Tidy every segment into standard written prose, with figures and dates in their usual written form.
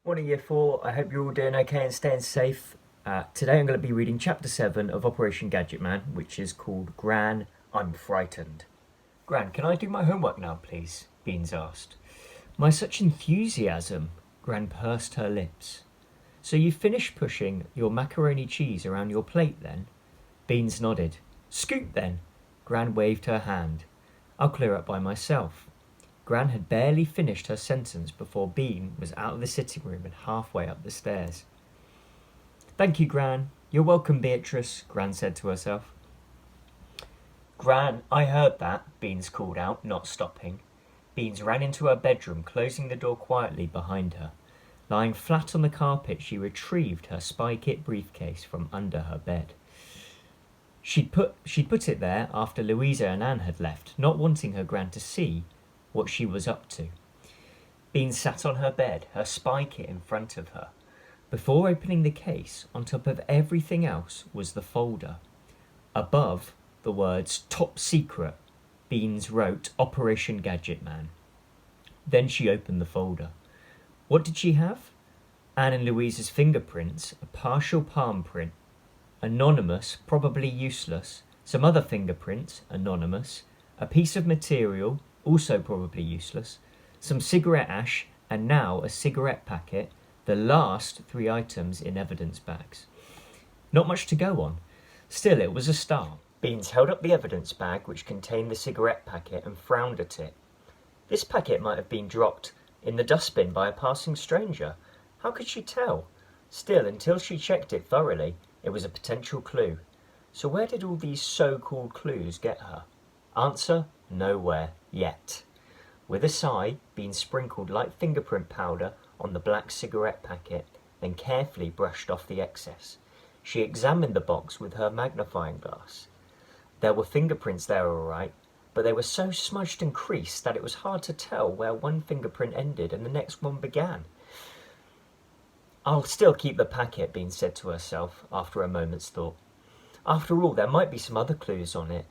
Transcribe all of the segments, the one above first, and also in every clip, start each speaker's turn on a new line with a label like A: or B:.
A: Morning Year 4, I hope you're all doing okay and staying safe. Today I'm going to be reading Chapter 7 of Operation Gadget-Man, which is called Gran, I'm Frightened. Gran, can I do my homework now, please? Beans asked. My such enthusiasm, Gran pursed her lips. So you finished pushing your macaroni cheese around your plate then? Beans nodded. Scoot then. Gran waved her hand. I'll clear up by myself. Gran had barely finished her sentence before Bean was out of the sitting room and halfway up the stairs. Thank you, Gran. You're welcome, Beatrice, Gran said to herself. Gran, I heard that, Beans called out, not stopping. Beans ran into her bedroom, closing the door quietly behind her. Lying flat on the carpet, she retrieved her spy kit briefcase from under her bed. She'd put it there after Louisa and Anne had left, not wanting her Gran to see what she was up to. Beans sat on her bed, her spy kit in front of her. Before opening the case, on top of everything else was the folder. Above the words Top Secret, Beans wrote Operation Gadget-Man. Then she opened the folder. What did she have? Anne and Louisa's fingerprints, a partial palm print, anonymous, probably useless, some other fingerprints, anonymous, a piece of material, also probably useless, some cigarette ash, and now a cigarette packet, the last 3 items in evidence bags. Not much to go on. Still, it was a start. Beans held up the evidence bag which contained the cigarette packet and frowned at it. This packet might have been dropped in the dustbin by a passing stranger. How could she tell? Still, until she checked it thoroughly, it was a potential clue. So where did all these so-called clues get her? Answer, nowhere, yet. With a sigh, Beans sprinkled light fingerprint powder on the black cigarette packet, then carefully brushed off the excess. She examined the box with her magnifying glass. There were fingerprints there all right, but they were so smudged and creased that it was hard to tell where one fingerprint ended and the next one began. I'll still keep the packet, Beans said to herself after a moment's thought. After all, there might be some other clues on it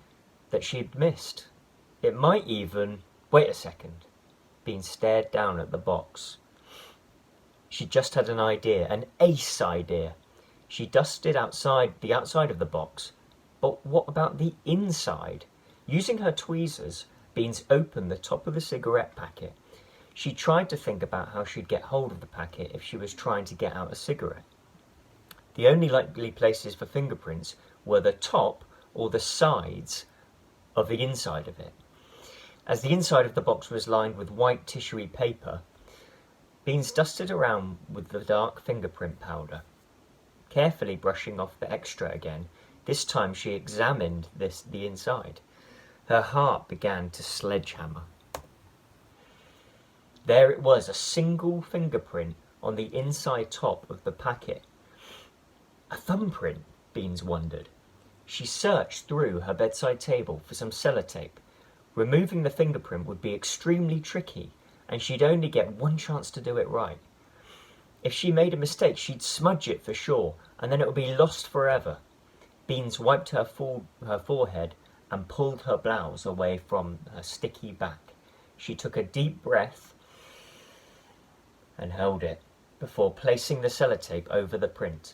A: that she had missed. It might even... Wait a second. Beans stared down at the box. She just had an idea, an ace idea. She dusted the outside of the box, but what about the inside? Using her tweezers, Beans opened the top of the cigarette packet. She tried to think about how she'd get hold of the packet if she was trying to get out a cigarette. The only likely places for fingerprints were the top or the sides of the inside of it. As the inside of the box was lined with white tissuey paper, Beans dusted around with the dark fingerprint powder, carefully brushing off the extra again. This time she examined the inside. Her heart began to sledgehammer. There it was, a single fingerprint on the inside top of the packet. A thumbprint, Beans wondered. She searched through her bedside table for some sellotape. Removing the fingerprint would be extremely tricky, and she'd only get one chance to do it right. If she made a mistake, she'd smudge it for sure, and then it would be lost forever. Beans wiped her forehead and pulled her blouse away from her sticky back. She took a deep breath and held it before placing the sellotape over the print.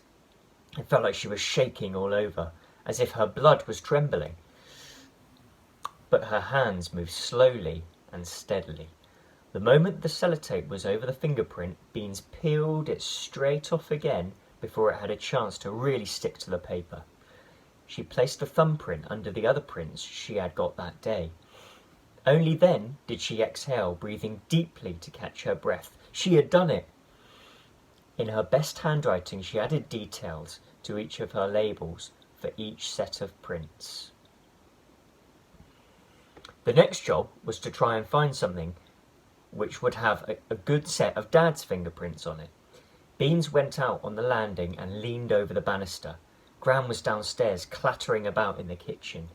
A: It felt like she was shaking all over, as if her blood was trembling. But her hands moved slowly and steadily. The moment the sellotape was over the fingerprint, Beans peeled it straight off again before it had a chance to really stick to the paper. She placed the thumbprint under the other prints she had got that day. Only then did she exhale, breathing deeply to catch her breath. She had done it! In her best handwriting, she added details to each of her labels for each set of prints. The next job was to try and find something which would have a good set of Dad's fingerprints on it. Beans went out on the landing and leaned over the banister. Gran was downstairs, clattering about in the kitchen.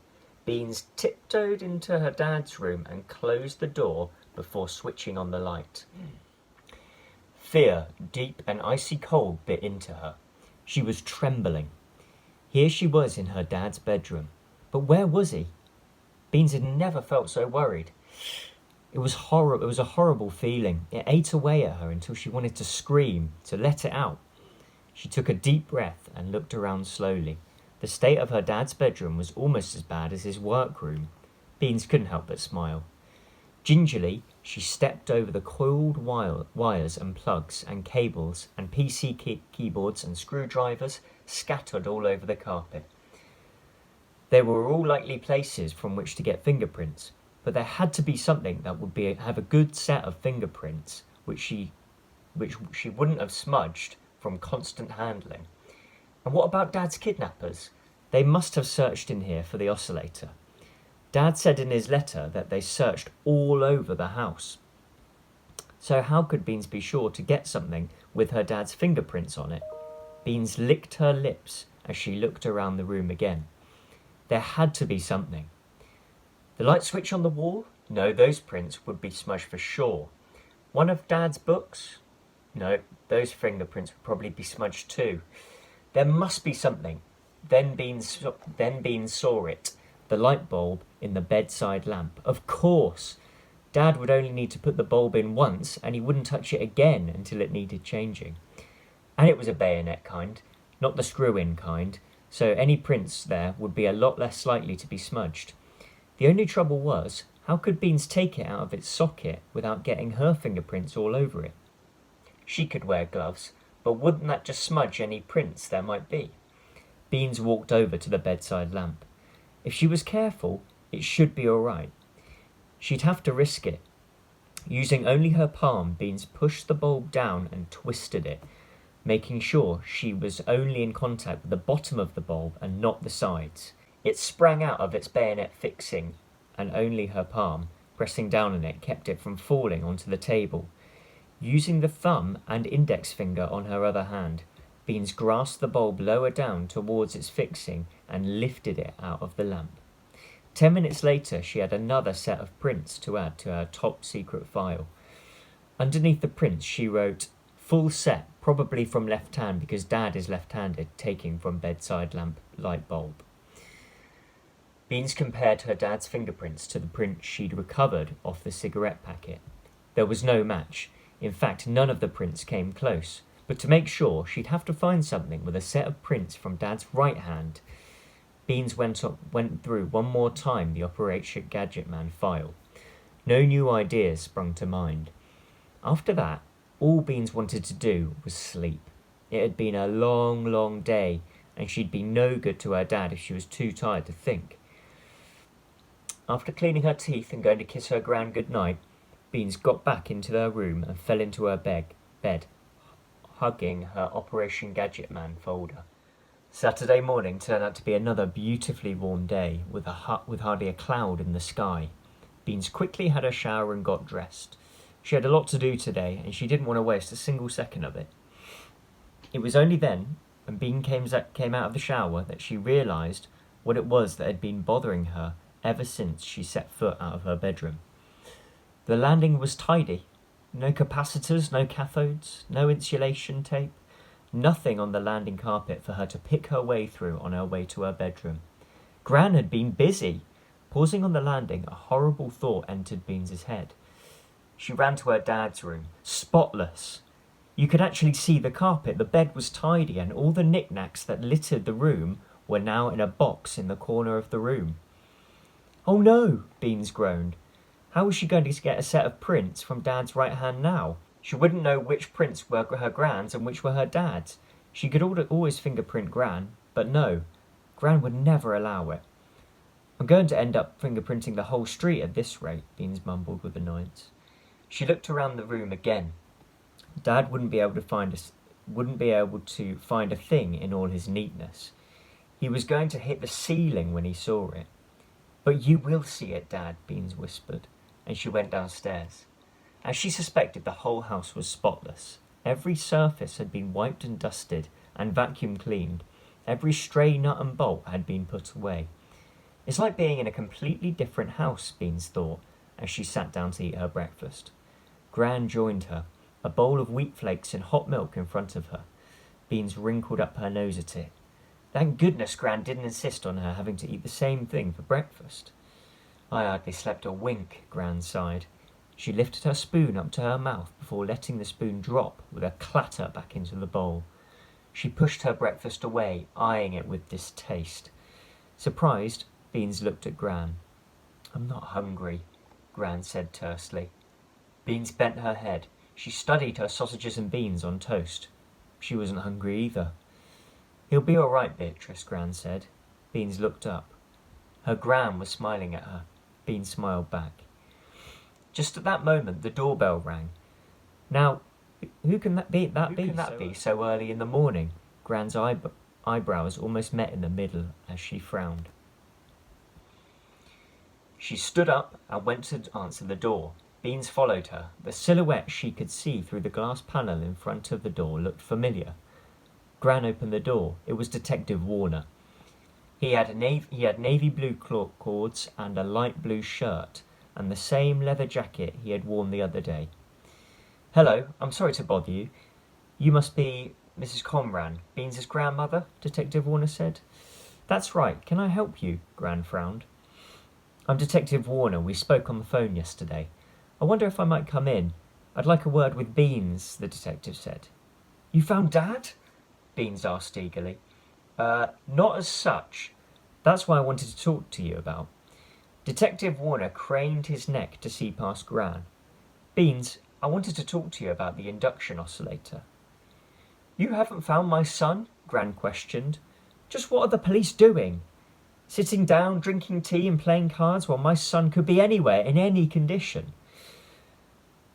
A: Beans tiptoed into her Dad's room and closed the door before switching on the light. Fear, deep and icy cold, bit into her. She was trembling. Here she was in her Dad's bedroom. But where was he? Beans had never felt so worried. It was horrible. It was a horrible feeling. It ate away at her until she wanted to scream, to let it out. She took a deep breath and looked around slowly. The state of her dad's bedroom was almost as bad as his workroom. Beans couldn't help but smile. Gingerly, she stepped over the coiled wires and plugs and cables and PC keyboards and screwdrivers scattered all over the carpet. They were all likely places from which to get fingerprints, but there had to be something that would have a good set of fingerprints which she wouldn't have smudged from constant handling. And what about Dad's kidnappers? They must have searched in here for the oscillator. Dad said in his letter that they searched all over the house. So how could Beans be sure to get something with her dad's fingerprints on it? Beans licked her lips as she looked around the room again. There had to be something. The light switch on the wall? No, those prints would be smudged for sure. One of Dad's books? No, those fingerprints would probably be smudged too. There must be something. Then Beans saw it. The light bulb in the bedside lamp. Of course! Dad would only need to put the bulb in once and he wouldn't touch it again until it needed changing. And it was a bayonet kind, not the screw-in kind, so any prints there would be a lot less likely to be smudged. The only trouble was, how could Beans take it out of its socket without getting her fingerprints all over it? She could wear gloves, but wouldn't that just smudge any prints there might be? Beans walked over to the bedside lamp. If she was careful, it should be all right. She'd have to risk it. Using only her palm, Beans pushed the bulb down and twisted it, making sure she was only in contact with the bottom of the bulb and not the sides. It sprang out of its bayonet fixing, and only her palm, pressing down on it, kept it from falling onto the table. Using the thumb and index finger on her other hand, Beans grasped the bulb lower down towards its fixing and lifted it out of the lamp. 10 minutes later, she had another set of prints to add to her top secret file. Underneath the prints, she wrote, "Full set, probably from left hand because Dad is left-handed, taking from bedside lamp light bulb." Beans compared her dad's fingerprints to the prints she'd recovered off the cigarette packet. There was no match. In fact, none of the prints came close. But to make sure, she'd have to find something with a set of prints from Dad's right hand. Beans went through one more time the Operation Gadget-Man file. No new ideas sprung to mind. After that, all Beans wanted to do was sleep. It had been a long, long day, and she'd be no good to her dad if she was too tired to think. After cleaning her teeth and going to kiss her gran goodnight, Beans got back into her room and fell into her bed, hugging her Operation Gadget-Man folder. Saturday morning turned out to be another beautifully warm day with hardly a cloud in the sky. Beans quickly had a shower and got dressed. She had a lot to do today and she didn't want to waste a single second of it. It was only then, when Bean came out of the shower, that she realised what it was that had been bothering her ever since she set foot out of her bedroom. The landing was tidy. No capacitors, no cathodes, no insulation tape, nothing on the landing carpet for her to pick her way through on her way to her bedroom. Gran had been busy. Pausing on the landing, a horrible thought entered Beans's head. She ran to her dad's room, spotless. You could actually see the carpet, the bed was tidy, and all the knickknacks that littered the room were now in a box in the corner of the room. "Oh no," Beans groaned. How was she going to get a set of prints from Dad's right hand now? She wouldn't know which prints were her Gran's and which were her Dad's. She could always fingerprint Gran, but no, Gran would never allow it. "I'm going to end up fingerprinting the whole street at this rate," Beans mumbled with annoyance. She looked around the room again. Dad wouldn't be able to find a thing in all his neatness. He was going to hit the ceiling when he saw it. "But you will see it, Dad," Beans whispered, and she went downstairs. As she suspected, the whole house was spotless. Every surface had been wiped and dusted and vacuum cleaned. Every stray nut and bolt had been put away. It's like being in a completely different house, Beans thought, as she sat down to eat her breakfast. Gran joined her, a bowl of wheat flakes and hot milk in front of her. Beans wrinkled up her nose at it. Thank goodness Gran didn't insist on her having to eat the same thing for breakfast. "I hardly slept a wink," Gran sighed. She lifted her spoon up to her mouth before letting the spoon drop with a clatter back into the bowl. She pushed her breakfast away, eyeing it with distaste. Surprised, Beans looked at Gran. "I'm not hungry," Gran said tersely. Beans bent her head. She studied her sausages and beans on toast. She wasn't hungry either. "He'll be all right, Beatrice," Gran said. Beans looked up. Her Gran was smiling at her. Beans smiled back. Just at that moment, the doorbell rang. Now, who can that be so early in the morning? Gran's eyebrows almost met in the middle as she frowned. She stood up and went to answer the door. Beans followed her. The silhouette she could see through the glass panel in front of the door looked familiar. Gran opened the door. It was Detective Warner. He had navy blue cords and a light blue shirt, and the same leather jacket he had worn the other day. "Hello, I'm sorry to bother you. You must be Mrs. Comran, Beans' grandmother?" Detective Warner said. "That's right. Can I help you?" Gran frowned. "I'm Detective Warner. We spoke on the phone yesterday. I wonder if I might come in. I'd like a word with Beans," the detective said. "You found Dad?" Beans asked eagerly. Not as such. That's what I wanted to talk to you about." Detective Warner craned his neck to see past Gran. "Beans, I wanted to talk to you about the induction oscillator." "You haven't found my son?" Gran questioned. "Just what are the police doing? Sitting down, drinking tea and playing cards while my son could be anywhere, in any condition?"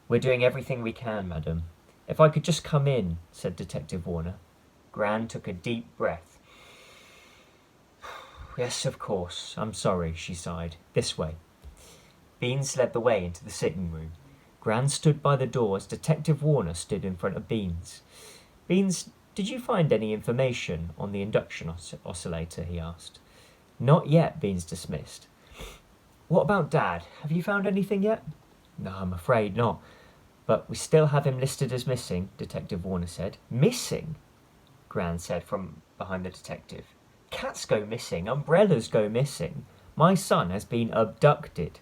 A: "We're doing everything we can, madam. If I could just come in," said Detective Warner. Gran took a deep breath. "Yes, of course. I'm sorry," she sighed. "This way." Beans led the way into the sitting room. Gran stood by the door as Detective Warner stood in front of Beans. "Beans, did you find any information on the induction oscillator?" he asked. "Not yet," Beans dismissed. "What about Dad? Have you found anything yet?" "No, I'm afraid not. But we still have him listed as missing," Detective Warner said. "Missing?" Gran said from behind the detective. "Cats go missing. Umbrellas go missing. My son has been abducted."